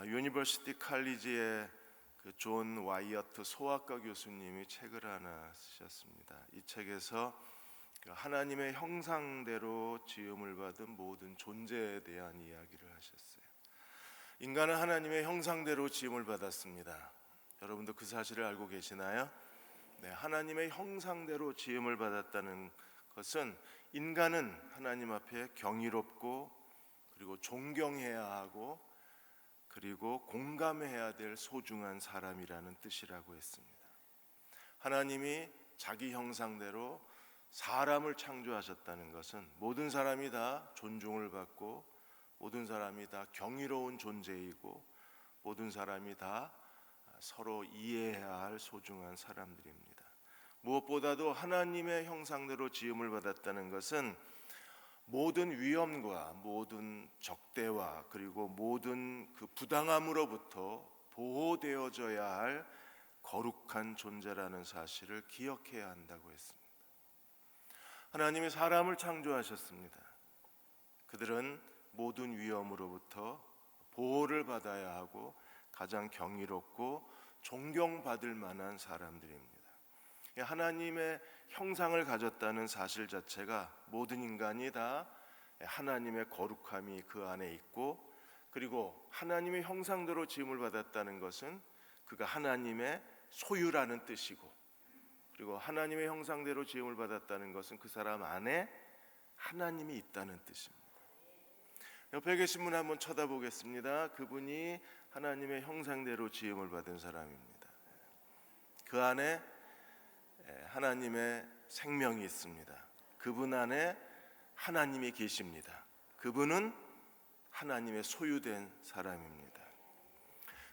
유니버시티 칼리지의 존 와이어트 소아과 교수님이 책을 하나 쓰셨습니다. 이 책에서 하나님의 형상대로 지음을 받은 모든 존재에 대한 이야기를 하셨어요. 인간은 하나님의 형상대로 지음을 받았습니다. 여러분도 그 사실을 알고 계시나요? 네, 하나님의 형상대로 지음을 받았다는 것은 인간은 하나님 앞에 경이롭고 그리고 존경해야 하고 그리고 공감해야 될 소중한 사람이라는 뜻이라고 했습니다. 하나님이 자기 형상대로 사람을 창조하셨다는 것은 모든 사람이 다 존중을 받고 모든 사람이 다 경이로운 존재이고 모든 사람이 다 서로 이해해야 할 소중한 사람들입니다. 무엇보다도 하나님의 형상대로 지음을 받았다는 것은 모든 위험과 모든 적대와 그리고 모든 그 부당함으로부터 보호되어져야 할 거룩한 존재라는 사실을 기억해야 한다고 했습니다. 하나님이 사람을 창조하셨습니다. 그들은 모든 위험으로부터 보호를 받아야 하고 가장 경이롭고 존경받을 만한 사람들입니다. 하나님의 형상을 가졌다는 사실 자체가 모든 인간이 다 하나님의 거룩함이 그 안에 있고 그리고 하나님의 형상대로 지음을 받았다는 것은 그가 하나님의 소유라는 뜻이고 그리고 하나님의 형상대로 지음을 받았다는 것은 그 사람 안에 하나님이 있다는 뜻입니다. 옆에 계신 분 한번 쳐다보겠습니다. 그분이 하나님의 형상대로 지음을 받은 사람입니다. 그 안에 하나님의 생명이 있습니다. 그분 안에 하나님이 계십니다. 그분은 하나님의 소유된 사람입니다.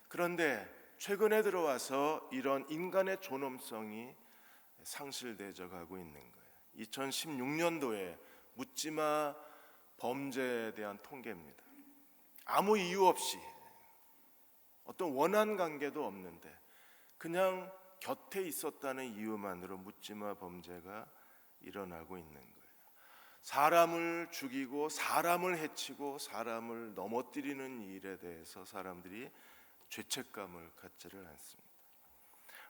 그런데 최근에 들어와서 이런 인간의 존엄성이 상실되어 가고 있는 거예요. 2016년도에 묻지마 범죄에 대한 통계입니다. 아무 이유 없이 어떤 원한 관계도 없는데 그냥 곁에 있었다는 이유만으로 묻지마 범죄가 일어나고 있는 거예요. 사람을 죽이고 사람을 해치고 사람을 넘어뜨리는 일에 대해서 사람들이 죄책감을 갖지를 않습니다.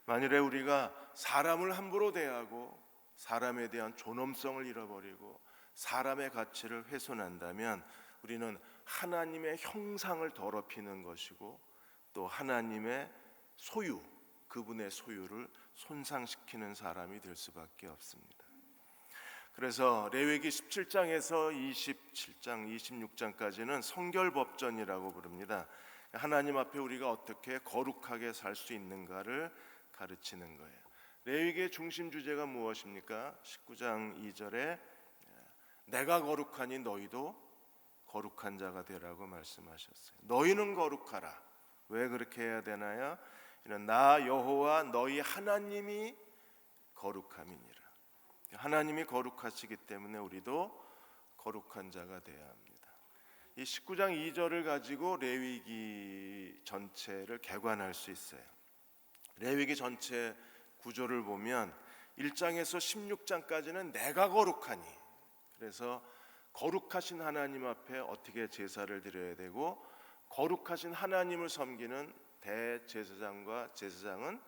만일에 우리가 사람을 함부로 대하고 사람에 대한 존엄성을 잃어버리고 사람의 가치를 훼손한다면 우리는 하나님의 형상을 더럽히는 것이고 또 하나님의 소유 그분의 소유를 손상시키는 사람이 될 수밖에 없습니다. 그래서 레위기 17장에서 27장, 26장까지는 성결법전이라고 부릅니다. 하나님 앞에 우리가 어떻게 거룩하게 살 수 있는가를 가르치는 거예요. 레위기의 중심 주제가 무엇입니까? 19장 2절에 내가 거룩하니 너희도 거룩한 자가 되라고 말씀하셨어요. 너희는 거룩하라. 왜 그렇게 해야 되나요? 나 여호와 너희 하나님이 거룩함이니라. 하나님이 거룩하시기 때문에 우리도 거룩한 자가 되어야 합니다. 이 19장 2절을 가지고 레위기 전체를 개관할 수 있어요. 레위기 전체 구조를 보면 1장에서 16장까지는 내가 거룩하니, 그래서 거룩하신 하나님 앞에 어떻게 제사를 드려야 되고 거룩하신 하나님을 섬기는 대제사장과 제사장은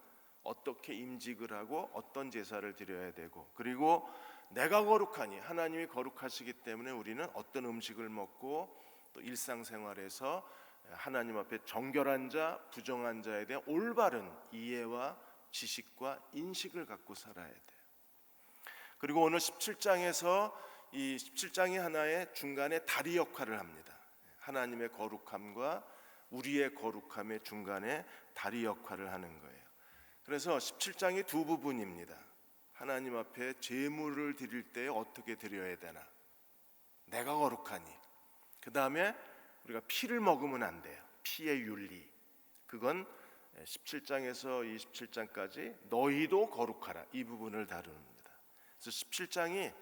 어떻게 임직을 하고 어떤 제사를 드려야 되고 그리고 내가 거룩하니 하나님이 거룩하시기 때문에 우리는 어떤 음식을 먹고 또 일상생활에서 하나님 앞에 정결한 자, 부정한 자에 대한 올바른 이해와 지식과 인식을 갖고 살아야 돼요. 그리고 오늘 17장에서 이 17장이 하나의 중간에 다리 역할을 합니다. 하나님의 거룩함과 우리의 거룩함의 중간에 다리 역할을 하는 거예요. 그래서 17장이 두 부분입니다. 하나님 앞에 제물을 드릴 때 어떻게 드려야 되나? 내가 거룩하니. 그 다음에 우리가 피를 먹으면 안 돼요. 피의 윤리. 그건 17장에서 27장까지 너희도 거룩하라. 이 부분을 다룹니다. 그래서 17장이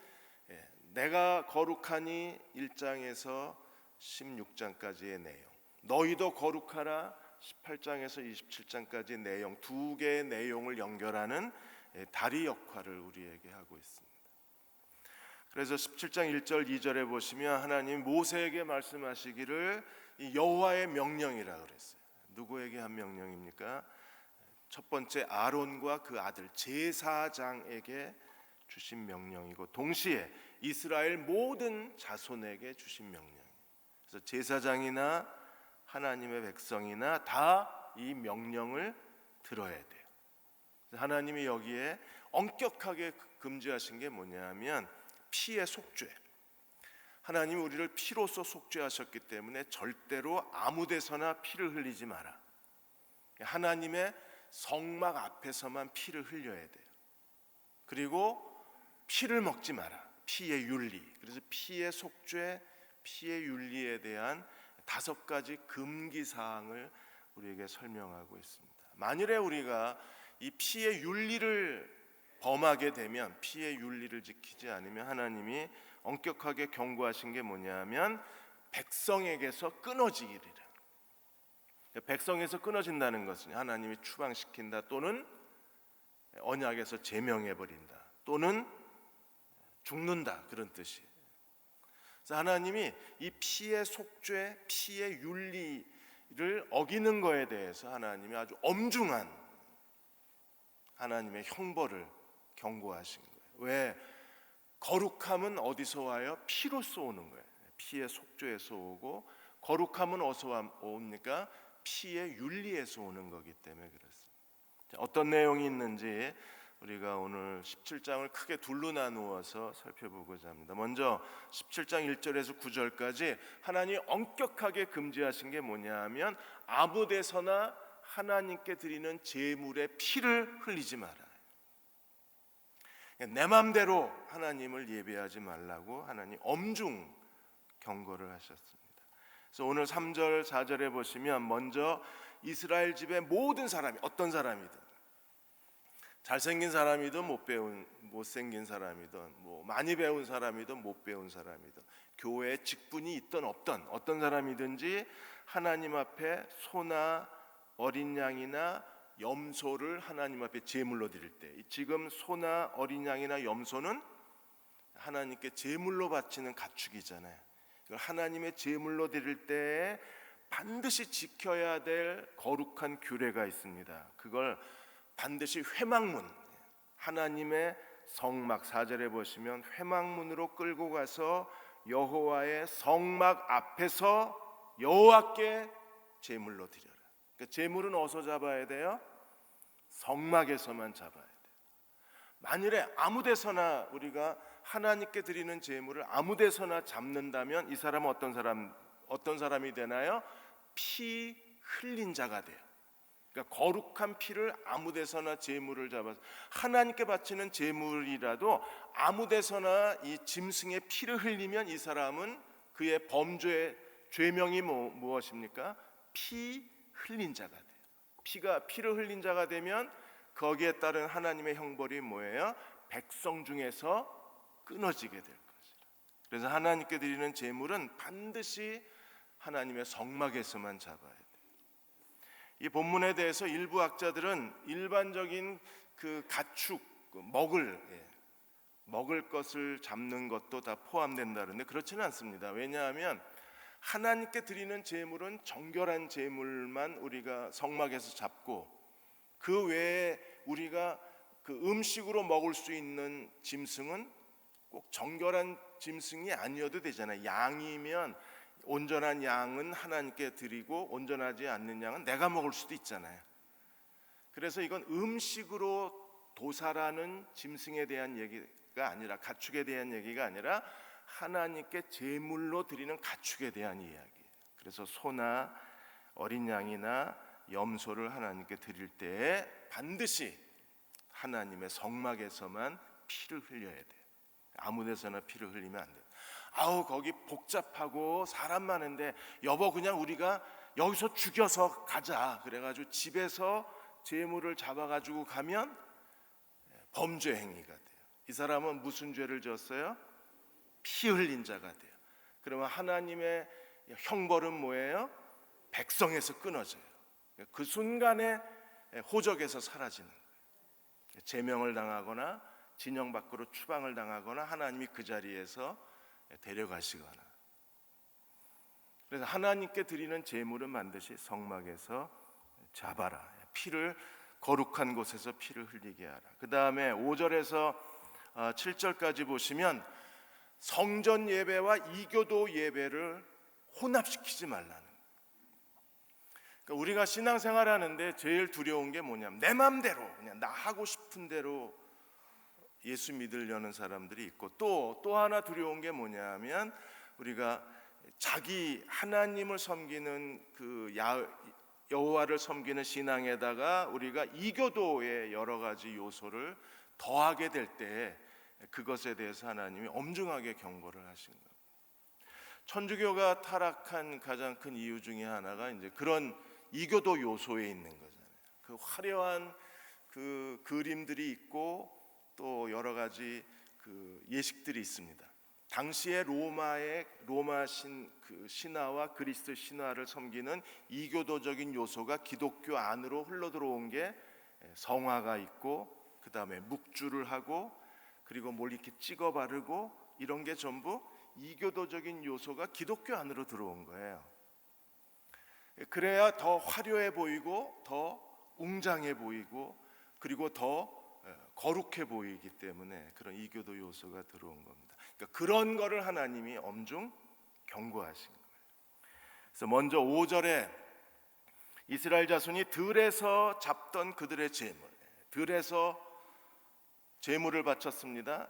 내가 거룩하니 1장에서 16장까지의 내용, 너희도 거룩하라 18장에서 27장까지 내용, 두 개의 내용을 연결하는 다리 역할을 우리에게 하고 있습니다. 그래서 17장 1절 2절에 보시면 하나님 모세에게 말씀하시기를 여호와의 명령이라 그랬어요. 누구에게 한 명령입니까? 첫 번째 아론과 그 아들 제사장에게 주신 명령이고 동시에 이스라엘 모든 자손에게 주신 명령. 그래서 제사장이나 하나님의 백성이나 다 이 명령을 들어야 돼요. 하나님이 여기에 엄격하게 금지하신 게 뭐냐면 피의 속죄. 하나님이 우리를 피로써 속죄하셨기 때문에 절대로 아무 데서나 피를 흘리지 마라. 하나님의 성막 앞에서만 피를 흘려야 돼요. 그리고 피를 먹지 마라. 피의 윤리. 그래서 피의 속죄, 피의 윤리에 대한 5가지 금기 사항을 우리에게 설명하고 있습니다. 만일에 우리가 이 피의 윤리를 범하게 되면, 피의 윤리를 지키지 않으면 하나님이 엄격하게 경고하신 게 뭐냐면 백성에게서 끊어지기를. 백성에서 끊어진다는 것은 하나님이 추방시킨다, 또는 언약에서 제명해버린다, 또는 죽는다, 그런 뜻이에요. 그래서 하나님이 이 피의 속죄, 피의 윤리를 어기는 거에 대해서 하나님이 아주 엄중한 하나님의 형벌을 경고하신 거예요. 왜? 거룩함은 어디서 와요? 피로써 오는 거예요. 피의 속죄에서 오고, 거룩함은 어디서 옵니까? 피의 윤리에서 오는 거기 때문에 그렇습니다. 어떤 내용이 있는지 우리가 오늘 17장을 크게 둘로 나누어서 살펴보고자 합니다. 먼저 17장 1절에서 9절까지 하나님이 엄격하게 금지하신 게 뭐냐 하면 아무 데서나 하나님께 드리는 제물의 피를 흘리지 마라. 내 맘대로 하나님을 예배하지 말라고 하나님 엄중 경고를 하셨습니다. 그래서 오늘 3절 4절에 보시면 먼저 이스라엘 집의 모든 사람이, 어떤 사람이든, 잘생긴 사람이든 못생긴 사람이든, 많이 배운 사람이든 못 배운 사람이든, 교회에 직분이 있든 없든 어떤 사람이든지 하나님 앞에 소나 어린 양이나 염소를 하나님 앞에 제물로 드릴 때, 지금 소나 어린 양이나 염소는 하나님께 제물로 바치는 가축이잖아요. 이걸 하나님의 제물로 드릴 때에 반드시 지켜야 될 거룩한 규례가 있습니다. 그걸 반드시 회막문, 하나님의 성막, 4절에 보시면 회막문으로 끌고 가서 여호와의 성막 앞에서 여호와께 제물로 드려라. 그러니까 제물은 어디서 잡아야 돼요? 성막에서만 잡아야 돼요. 만일에 아무 데서나 우리가 하나님께 드리는 제물을 아무 데서나 잡는다면 이 사람은 어떤 사람이 되나요? 피 흘린 자가 돼요. 그러니까 거룩한 피를 아무 데서나 제물을 잡아서, 하나님께 바치는 제물이라도 아무 데서나 이 짐승의 피를 흘리면 이 사람은 그의 범죄의 죄명이 무엇입니까? 피 흘린 자가 돼요. 피를 흘린 자가 되면 거기에 따른 하나님의 형벌이 뭐예요? 백성 중에서 끊어지게 될 것이라. 그래서 하나님께 드리는 제물은 반드시 하나님의 성막에서만 잡아야 돼요. 이 본문에 대해서 일부 학자들은 일반적인 그 가축, 먹을 것을 잡는 것도 다 포함된다는데 그렇지는 않습니다. 왜냐하면 하나님께 드리는 제물은 정결한 제물만 우리가 성막에서 잡고, 그 외에 우리가 그 음식으로 먹을 수 있는 짐승은 꼭 정결한 짐승이 아니어도 되잖아요. 양이면 온전한 양은 하나님께 드리고 온전하지 않는 양은 내가 먹을 수도 있잖아요. 그래서 이건 음식으로 도살하는 짐승에 대한 얘기가 아니라, 가축에 대한 얘기가 아니라 하나님께 제물로 드리는 가축에 대한 이야기예요. 그래서 소나 어린 양이나 염소를 하나님께 드릴 때에 반드시 하나님의 성막에서만 피를 흘려야 돼요. 아무 데서나 피를 흘리면 안 돼요. 거기 복잡하고 사람 많은데 여보 그냥 우리가 여기서 죽여서 가자, 그래가지고 집에서 제물을 잡아가지고 가면 범죄 행위가 돼요. 이 사람은 무슨 죄를 지었어요? 피 흘린 자가 돼요. 그러면 하나님의 형벌은 뭐예요? 백성에서 끊어져요. 그 순간에 호적에서 사라지는 거예요. 제명을 당하거나 진영 밖으로 추방을 당하거나 하나님이 그 자리에서 데려가시거나. 그래서 하나님께 드리는 제물은 반드시 성막에서 잡아라. 피를 거룩한 곳에서 피를 흘리게 하라. 그 다음에 5절에서 7절까지 보시면 성전 예배와 이교도 예배를 혼합시키지 말라는. 그러니까 우리가 신앙생활하는데 제일 두려운 게 뭐냐면 내 맘대로 그냥 나 하고 싶은 대로 예수 믿으려는 사람들이 있고, 또 하나 두려운 게 뭐냐면 우리가 자기 하나님을 섬기는 그 여호와를 섬기는 신앙에다가 우리가 이교도의 여러 가지 요소를 더하게 될 때 그것에 대해서 하나님이 엄중하게 경고를 하신 거예요. 천주교가 타락한 가장 큰 이유 중에 하나가 이제 그런 이교도 요소에 있는 거잖아요. 그 화려한 그 그림들이 있고 또 여러 가지 그 예식들이 있습니다. 당시에 로마 신화와 그리스 신화를 섬기는 이교도적인 요소가 기독교 안으로 흘러 들어온 게 성화가 있고, 그 다음에 묵주를 하고, 그리고 뭘 이렇게 찍어 바르고, 이런 게 전부 이교도적인 요소가 기독교 안으로 들어온 거예요. 그래야 더 화려해 보이고 더 웅장해 보이고 그리고 더 거룩해 보이기 때문에 그런 이교도 요소가 들어온 겁니다. 그러니까 그런 거를 하나님이 엄중 경고하신 거예요. 그래서 먼저 5절에 이스라엘 자손이 들에서 잡던 그들의 제물, 들에서 제물을 바쳤습니다.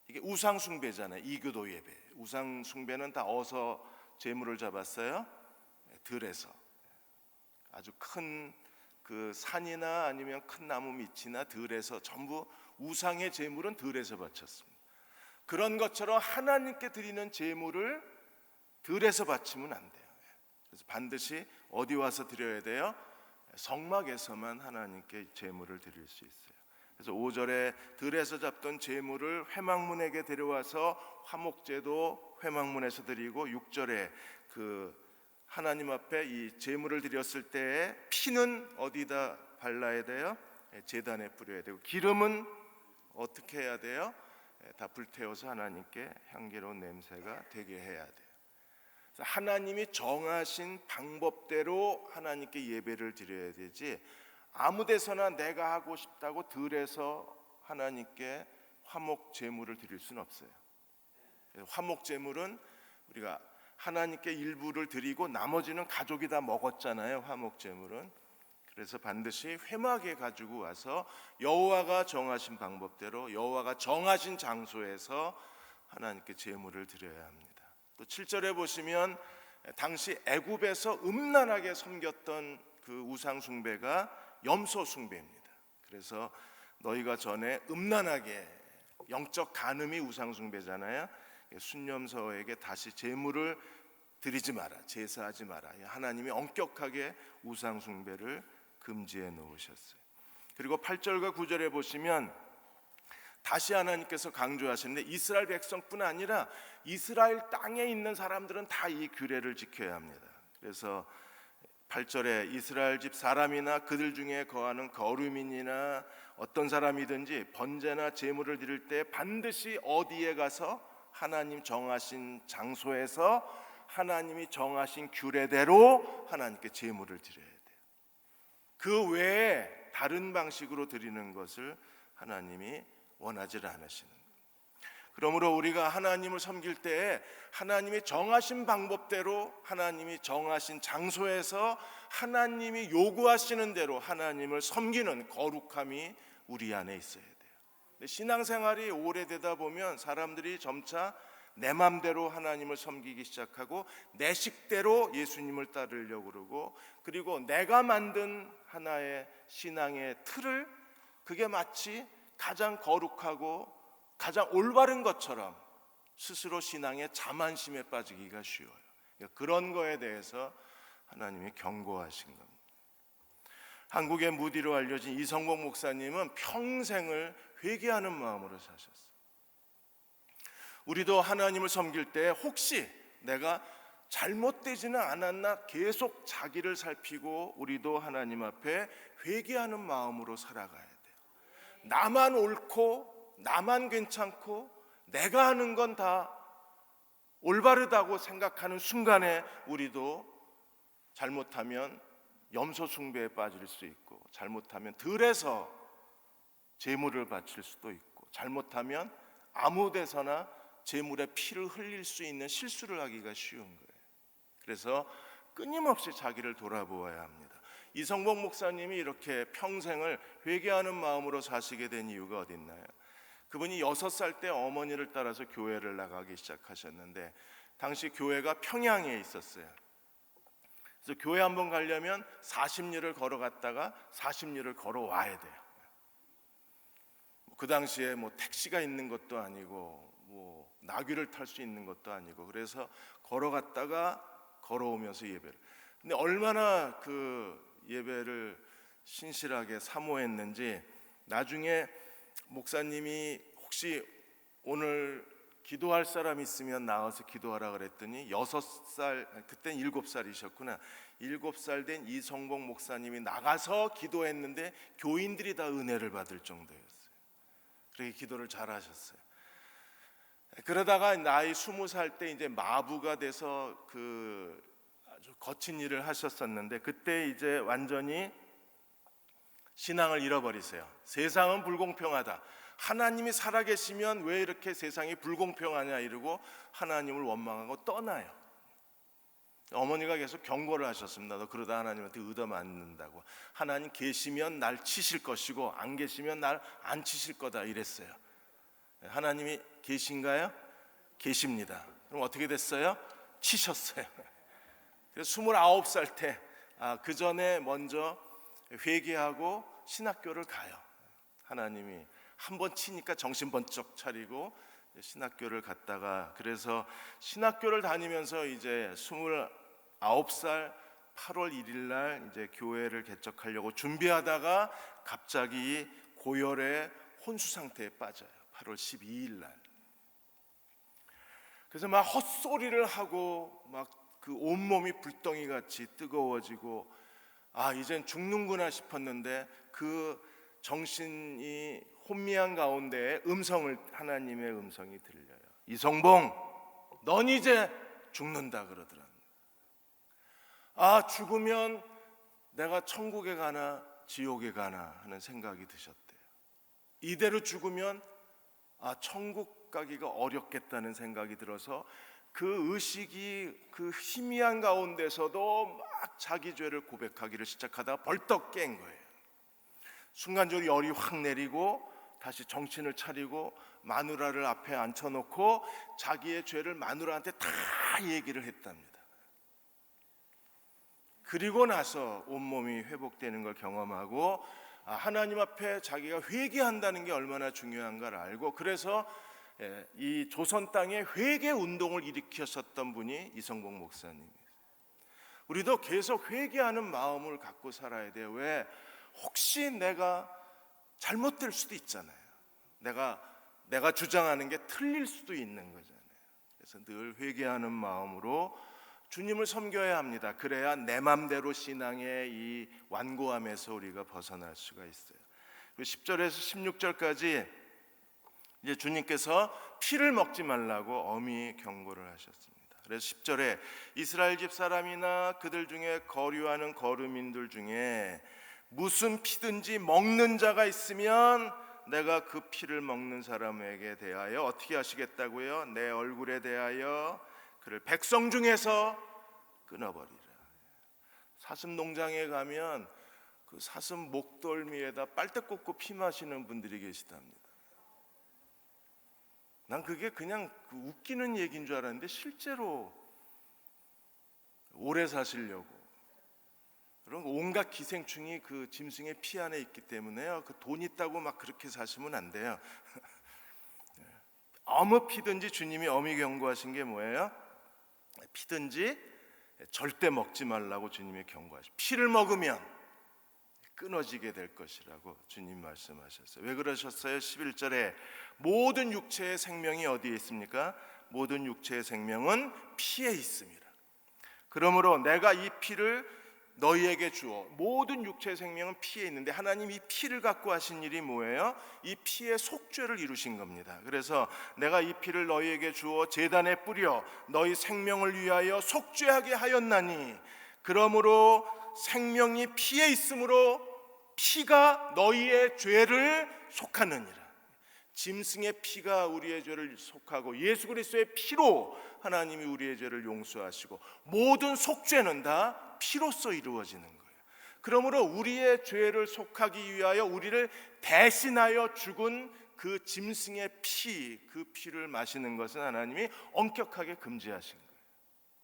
이게 우상 숭배잖아요. 이교도 예배. 우상 숭배는 다 어서 제물을 잡았어요. 들에서 아주 큰 그 산이나 아니면 큰 나무 밑이나 들에서 전부 우상의 제물은 들에서 바쳤습니다. 그런 것처럼 하나님께 드리는 제물을 들에서 바치면 안 돼요. 그래서 반드시 어디 와서 드려야 돼요? 성막에서만 하나님께 제물을 드릴 수 있어요. 그래서 5절에 들에서 잡던 제물을 회막문에게 데려와서 화목제도 회막문에서 드리고, 6절에 그 하나님 앞에 이 제물을 드렸을 때에 피는 어디다 발라야 돼요? 제단에 뿌려야 되고, 기름은 어떻게 해야 돼요? 다 불태워서 하나님께 향기로운 냄새가 되게 해야 돼요. 하나님이 정하신 방법대로 하나님께 예배를 드려야 되지, 아무 데서나 내가 하고 싶다고 들에서 하나님께 화목 제물을 드릴 수는 없어요. 화목 제물은 우리가 하나님께 일부를 드리고 나머지는 가족이 다 먹었잖아요. 화목 제물은. 그래서 반드시 회막에 가지고 와서 여호와가 정하신 방법대로 여호와가 정하신 장소에서 하나님께 제물을 드려야 합니다. 또 7절에 보시면 당시 애굽에서 음란하게 섬겼던 그 우상 숭배가 염소 숭배입니다. 그래서 너희가 전에 음란하게, 영적 간음이 우상 숭배잖아요. 순념서에게 다시 제물을 드리지 마라, 제사하지 마라. 하나님이 엄격하게 우상 숭배를 금지해 놓으셨어요. 그리고 8절과 9절에 보시면 다시 하나님께서 강조하시는데, 이스라엘 백성뿐 아니라 이스라엘 땅에 있는 사람들은 다 이 규례를 지켜야 합니다. 그래서 8절에 이스라엘 집 사람이나 그들 중에 거하는 거류민이나 어떤 사람이든지 번제나 제물을 드릴 때 반드시 어디에 가서 하나님 정하신 장소에서 하나님이 정하신 규례대로 하나님께 제물을 드려야 돼요. 그 외에 다른 방식으로 드리는 것을 하나님이 원하지 않으시는 거예요. 그러므로 우리가 하나님을 섬길 때에 하나님이 정하신 방법대로 하나님이 정하신 장소에서 하나님이 요구하시는 대로 하나님을 섬기는 거룩함이 우리 안에 있어야 돼요. 신앙생활이 오래되다 보면 사람들이 점차 내 맘대로 하나님을 섬기기 시작하고 내 식대로 예수님을 따르려고 그러고, 그리고 내가 만든 하나의 신앙의 틀을 그게 마치 가장 거룩하고 가장 올바른 것처럼 스스로 신앙의 자만심에 빠지기가 쉬워요. 그러니까 그런 거에 대해서 하나님이 경고하신 겁니다. 한국의 무디로 알려진 이성복 목사님은 평생을 회개하는 마음으로 사셨어요. 우리도 하나님을 섬길 때 혹시 내가 잘못되지는 않았나 계속 자기를 살피고 우리도 하나님 앞에 회개하는 마음으로 살아가야 돼요. 나만 옳고 나만 괜찮고 내가 하는 건 다 올바르다고 생각하는 순간에 우리도 잘못하면 염소 숭배에 빠질 수 있고, 잘못하면 들에서 제물을 바칠 수도 있고, 잘못하면 아무 데서나 제물의 피를 흘릴 수 있는 실수를 하기가 쉬운 거예요. 그래서 끊임없이 자기를 돌아보아야 합니다. 이성복 목사님이 이렇게 평생을 회개하는 마음으로 사시게 된 이유가 어디 있나요? 그분이 6살 때 어머니를 따라서 교회를 나가기 시작하셨는데, 당시 교회가 평양에 있었어요. 그래서 교회 한번 가려면 40리를 걸어갔다가 40리를 걸어와야 돼요. 그 당시에 뭐 택시가 있는 것도 아니고 뭐 나귀를 탈 수 있는 것도 아니고, 그래서 걸어갔다가 걸어오면서 예배를. 근데 얼마나 그 예배를 신실하게 사모했는지, 나중에 목사님이 혹시 오늘 기도할 사람 있으면 나와서 기도하라 그랬더니 6살, 그땐 7살이셨구나. 7살 된 이성복 목사님이 나가서 기도했는데 교인들이 다 은혜를 받을 정도였어요. 그렇게 기도를 잘하셨어요. 그러다가 나이 20살 때 이제 마부가 돼서 그 아주 거친 일을 하셨었는데, 그때 이제 완전히 신앙을 잃어버리세요. 세상은 불공평하다, 하나님이 살아계시면 왜 이렇게 세상이 불공평하냐 이러고 하나님을 원망하고 떠나요. 어머니가 계속 경고를 하셨습니다. 너 그러다 하나님한테 얻어맞는다고. 하나님 계시면 날 치실 것이고 안 계시면 날 안 치실 거다 이랬어요. 하나님이 계신가요? 계십니다. 그럼 어떻게 됐어요? 치셨어요. 그래서 29살 때 그 전에 먼저 회개하고 신학교를 가요. 하나님이 한번 치니까 정신 번쩍 차리고 신학교를 갔다가, 그래서 신학교를 다니면서 이제 29살 8월 1일 날 이제 교회를 개척하려고 준비하다가 갑자기 고열의 혼수 상태에 빠져요. 8월 12일 날. 그래서 막 헛소리를 하고 막 그 온몸이 불덩이 같이 뜨거워지고, 이젠 죽는구나 싶었는데, 그 정신이 혼미한 가운데 하나님의 음성이 들려요. 이성봉, 넌 이제 죽는다 그러더랍니다. 죽으면 내가 천국에 가나 지옥에 가나 하는 생각이 드셨대요. 이대로 죽으면 천국 가기가 어렵겠다는 생각이 들어서 그 의식이 그 희미한 가운데서도 막 자기 죄를 고백하기를 시작하다가 벌떡 깬 거예요. 순간적으로 열이 확 내리고 다시 정신을 차리고 마누라를 앞에 앉혀놓고 자기의 죄를 마누라한테 다 얘기를 했답니다. 그리고 나서 온몸이 회복되는 걸 경험하고 하나님 앞에 자기가 회개한다는 게 얼마나 중요한가를 알고, 그래서 이 조선 땅에 회개 운동을 일으키셨던 분이 이성복 목사님이에요. 우리도 계속 회개하는 마음을 갖고 살아야 돼요. 왜? 혹시 내가 잘못될 수도 있잖아요. 내가 주장하는 게 틀릴 수도 있는 거잖아요. 그래서 늘 회개하는 마음으로 주님을 섬겨야 합니다. 그래야 내 맘대로 신앙의 이 완고함에서 우리가 벗어날 수가 있어요. 10절에서 16절까지 이제 주님께서 피를 먹지 말라고 엄히 경고를 하셨습니다. 그래서 10절에 이스라엘 집 사람이나 그들 중에 거류하는 거류민들 중에 무슨 피든지 먹는 자가 있으면 내가 그 피를 먹는 사람에게 대하여 어떻게 하시겠다고요? 내 얼굴에 대하여 그를 백성 중에서 끊어버리라. 사슴 농장에 가면 그 사슴 목덜미에다 빨대 꽂고 피 마시는 분들이 계시답니다. 난 그게 그냥 웃기는 얘기인 줄 알았는데 실제로 오래 사시려고 그런 온갖 기생충이 그 짐승의 피 안에 있기 때문에요. 그 돈 있다고 막 그렇게 사시면 안 돼요. 아무 피든지, 주님이 엄히 경고하신 게 뭐예요? 피든지 절대 먹지 말라고 주님이 경고하시죠. 피를 먹으면 끊어지게 될 것이라고 주님 말씀하셨어요. 왜 그러셨어요? 11절에 모든 육체의 생명이 어디에 있습니까? 모든 육체의 생명은 피에 있습니다. 그러므로 내가 이 피를 너희에게 주어, 모든 육체의 생명은 피에 있는데 하나님 이 피를 갖고 하신 일이 뭐예요? 이 피의 속죄를 이루신 겁니다. 그래서 내가 이 피를 너희에게 주어 제단에 뿌려 너희 생명을 위하여 속죄하게 하였나니, 그러므로 생명이 피에 있으므로 피가 너희의 죄를 속하느니라. 짐승의 피가 우리의 죄를 속하고 예수 그리스도의 피로 하나님이 우리의 죄를 용서하시고 모든 속죄는 다 피로써 이루어지는 거예요. 그러므로 우리의 죄를 속하기 위하여 우리를 대신하여 죽은 그 짐승의 피, 그 피를 마시는 것은 하나님이 엄격하게 금지하신 거예요.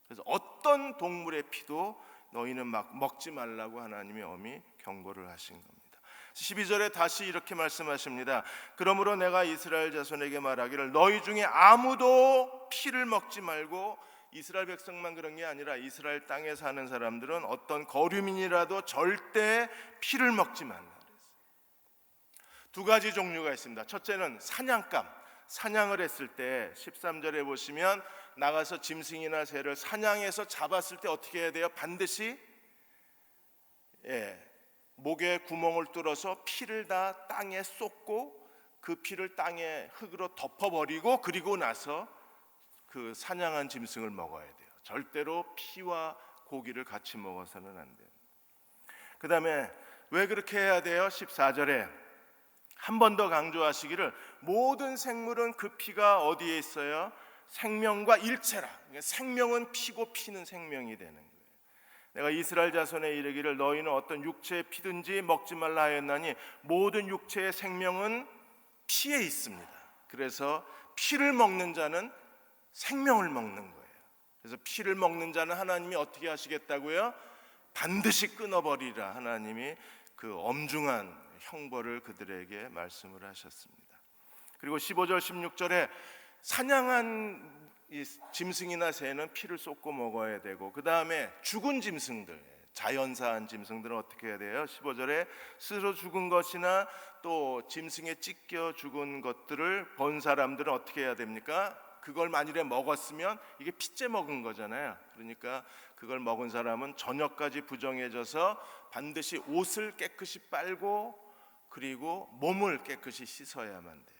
그래서 어떤 동물의 피도 너희는 막 먹지 말라고 하나님이 엄히 경고를 하신 겁니다. 12절에 다시 이렇게 말씀하십니다. 그러므로 내가 이스라엘 자손에게 말하기를 너희 중에 아무도 피를 먹지 말고, 이스라엘 백성만 그런 게 아니라 이스라엘 땅에 사는 사람들은 어떤 거류민이라도 절대 피를 먹지 말라 그랬어요. 두 가지 종류가 있습니다. 첫째는 사냥감, 사냥을 했을 때 13절에 보시면 나가서 짐승이나 새를 사냥해서 잡았을 때 어떻게 해야 돼요? 반드시 목에 구멍을 뚫어서 피를 다 땅에 쏟고 그 피를 땅에 흙으로 덮어버리고 그리고 나서 그 사냥한 짐승을 먹어야 돼요. 절대로 피와 고기를 같이 먹어서는 안 돼요. 그 다음에 왜 그렇게 해야 돼요? 14절에 한 번 더 강조하시기를 모든 생물은 그 피가 어디에 있어요? 생명과 일체라. 그러니까 생명은 피고 피는 생명이 되는 거예요. 내가 이스라엘 자손에 이르기를 너희는 어떤 육체의 피든지 먹지 말라 하였나니 모든 육체의 생명은 피에 있습니다. 그래서 피를 먹는 자는 생명을 먹는 거예요. 그래서 피를 먹는 자는 하나님이 어떻게 하시겠다고요? 반드시 끊어버리라. 하나님이 그 엄중한 형벌을 그들에게 말씀을 하셨습니다. 그리고 15절 16절에 사냥한 이 짐승이나 새는 피를 쏟고 먹어야 되고, 그 다음에 죽은 짐승들, 자연사한 짐승들은 어떻게 해야 돼요? 15절에 스스로 죽은 것이나 또 짐승에 찢겨 죽은 것들을 본 사람들은 어떻게 해야 됩니까? 그걸 만일에 먹었으면 이게 피째 먹은 거잖아요. 그러니까 그걸 먹은 사람은 저녁까지 부정해져서 반드시 옷을 깨끗이 빨고 그리고 몸을 깨끗이 씻어야만 돼요.